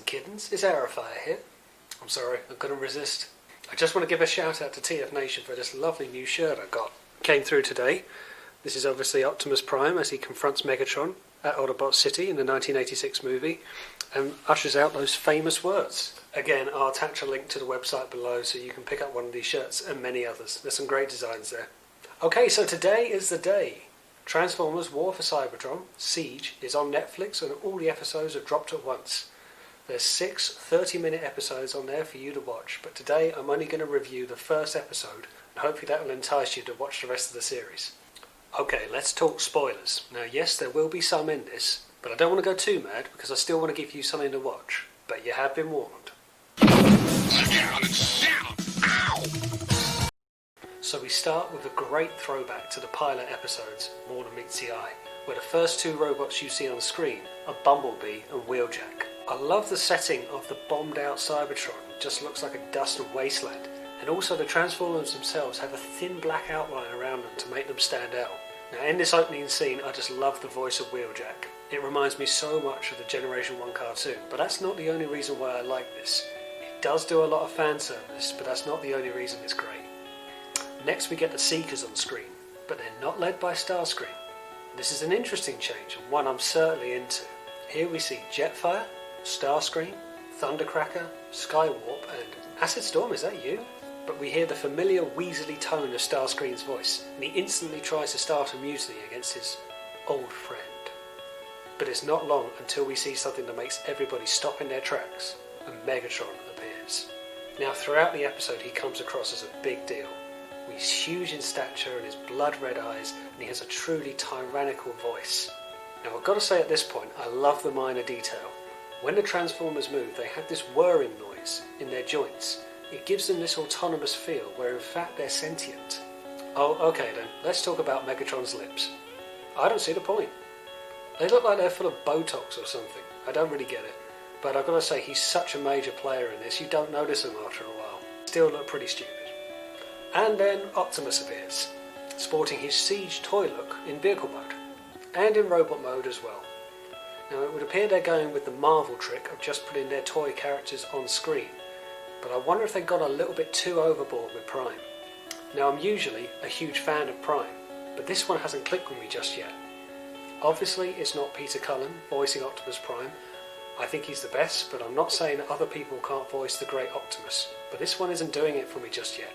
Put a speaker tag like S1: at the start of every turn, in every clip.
S1: kittens, it's Aerofire here. I'm sorry, I couldn't resist. I just want to give a shout out to TF Nation for this lovely new shirt I got. Came through today. This is obviously Optimus Prime as he confronts Megatron at Autobot City in the 1986 movie and ushers out those famous words. Again, I'll attach a link to the website below so you can pick up one of these shirts and many others. There's some great designs there. Okay, so today is the day. Transformers War for Cybertron, Siege, is on Netflix and all the episodes are dropped at once. There's 6 30-minute episodes on there for you to watch, but today I'm only going to review the first episode and hopefully that will entice you to watch the rest of the series. Okay, let's talk spoilers. Now yes, there will be some in this, but I don't want to go too mad because I still want to give you something to watch. But you have been warned. So we start with a great throwback to the pilot episodes, More Than Meets the Eye, where the first 2 robots you see on screen are Bumblebee and Wheeljack. I love the setting of the bombed out Cybertron, it just looks like a dusty wasteland, and also the Transformers themselves have a thin black outline around them to make them stand out. Now in this opening scene I just love the voice of Wheeljack. It reminds me so much of the Generation 1 cartoon, but that's not the only reason why I like this. It does do a lot of fan service, but that's not the only reason it's great. Next we get the Seekers on screen, but they're not led by Starscream. This is an interesting change and one I'm certainly into. Here we see Jetfire, Starscream, Thundercracker, Skywarp and Acid Storm, is that you? But we hear the familiar weaselly tone of Starscream's voice and he instantly tries to start a mutiny against his old friend. But it's not long until we see something that makes everybody stop in their tracks and Megatron appears. Now throughout the episode he comes across as a big deal. He's huge in stature and his blood red eyes and he has a truly tyrannical voice. Now I've got to say at this point I love the minor detail. When the Transformers move they have this whirring noise in their joints. It gives them this autonomous feel where in fact they're sentient. Oh okay then, let's talk about Megatron's lips. I don't see the point. They look like they're full of Botox or something. I don't really get it. But I've got to say he's such a major player in this you don't notice him after a while. Still look pretty stupid. And then Optimus appears, sporting his Siege toy look in vehicle mode, and in robot mode as well. Now it would appear they're going with the Marvel trick of just putting their toy characters on screen, but I wonder if they got a little bit too overboard with Prime. Now I'm usually a huge fan of Prime, but this one hasn't clicked with me just yet. Obviously it's not Peter Cullen voicing Optimus Prime. I think he's the best, but I'm not saying that other people can't voice the great Optimus, but this one isn't doing it for me just yet.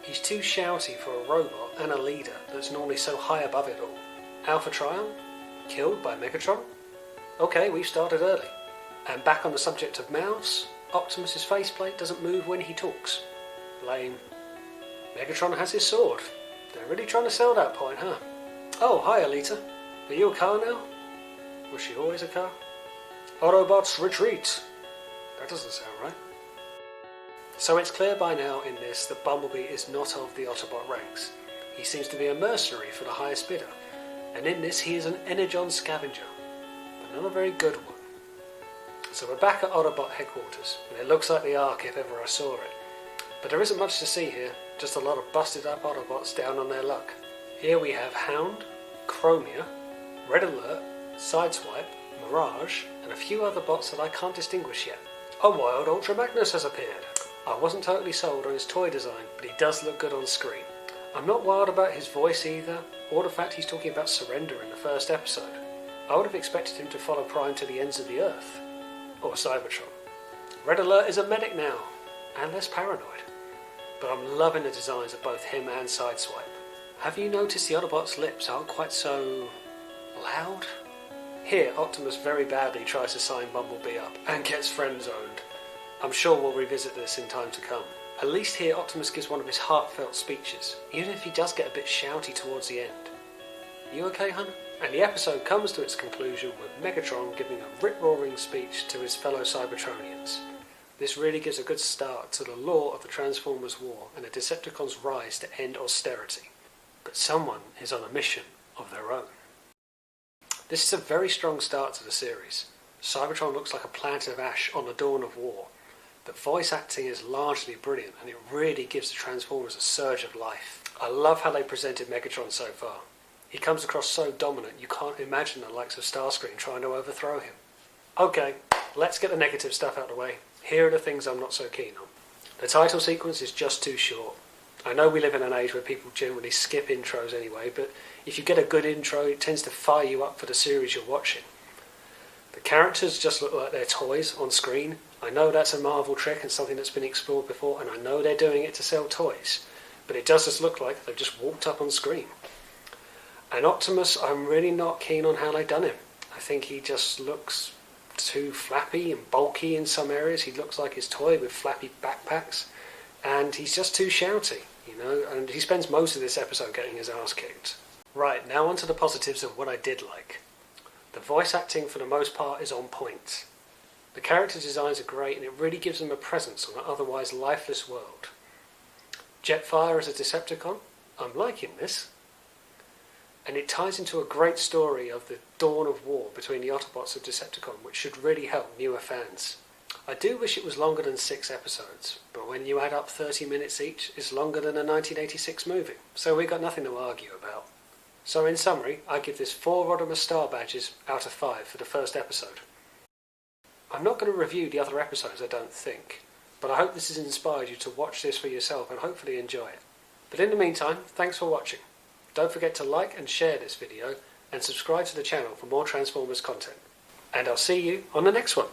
S1: He's too shouty for a robot and a leader that's normally so high above it all. Alpha Trion? Killed by Megatron? Okay, we've started early. And back on the subject of mouths, Optimus's faceplate doesn't move when he talks. Lame. Megatron has his sword. They're really trying to sell that point, huh? Oh, hi Alita. Are you a car now? Was she always a car? Autobots retreat. That doesn't sound right. So it's clear by now in this that Bumblebee is not of the Autobot ranks. He seems to be a mercenary for the highest bidder, and in this he is an Energon scavenger, but not a very good one. So we're back at Autobot headquarters, and it looks like the Ark if ever I saw it. But there isn't much to see here, just a lot of busted up Autobots down on their luck. Here we have Hound, Chromia, Red Alert, Sideswipe, Mirage, and a few other bots that I can't distinguish yet. A wild Ultra Magnus has appeared. I wasn't totally sold on his toy design, but he does look good on screen. I'm not wild about his voice either, or the fact he's talking about surrender in the first episode. I would have expected him to follow Prime to the ends of the earth. Or Cybertron. Red Alert is a medic now, and less paranoid. But I'm loving the designs of both him and Sideswipe. Have you noticed the Autobots' lips aren't quite so loud? Here, Optimus very badly tries to sign Bumblebee up, and gets friend-zoned. I'm sure we'll revisit this in time to come. At least here Optimus gives one of his heartfelt speeches, even if he does get a bit shouty towards the end. You okay, hun? And the episode comes to its conclusion with Megatron giving a rip-roaring speech to his fellow Cybertronians. This really gives a good start to the lore of the Transformers War and the Decepticons' rise to end austerity. But someone is on a mission of their own. This is a very strong start to the series. Cybertron looks like a planet of ash on the dawn of war. The voice acting is largely brilliant and it really gives the Transformers a surge of life. I love how they presented Megatron so far. He comes across so dominant you can't imagine the likes of Starscream trying to overthrow him. Okay, let's get the negative stuff out of the way. Here are the things I'm not so keen on. The title sequence is just too short. I know we live in an age where people generally skip intros anyway, but if you get a good intro, it tends to fire you up for the series you're watching. The characters just look like they're toys on screen. I know that's a Marvel trick and something that's been explored before, and I know they're doing it to sell toys, but it does just look like they've just walked up on screen. And Optimus, I'm really not keen on how they've done him. I think he just looks too flappy and bulky in some areas. He looks like his toy with flappy backpacks, and he's just too shouty, and he spends most of this episode getting his ass kicked. Right, now on to the positives of what I did like. The voice acting for the most part is on point. The character designs are great, and it really gives them a presence on an otherwise lifeless world. Jetfire as a Decepticon, I'm liking this. And it ties into a great story of the dawn of war between the Autobots and Decepticon, which should really help newer fans. I do wish it was longer than 6 episodes, but when you add up 30 minutes each, it's longer than a 1986 movie, so we've got nothing to argue about. So in summary, I give this 4 Rodimus Star Badges out of 5 for the first episode. I'm not going to review the other episodes, I don't think, but I hope this has inspired you to watch this for yourself and hopefully enjoy it. But in the meantime, thanks for watching. Don't forget to like and share this video and subscribe to the channel for more Transformers content. And I'll see you on the next one.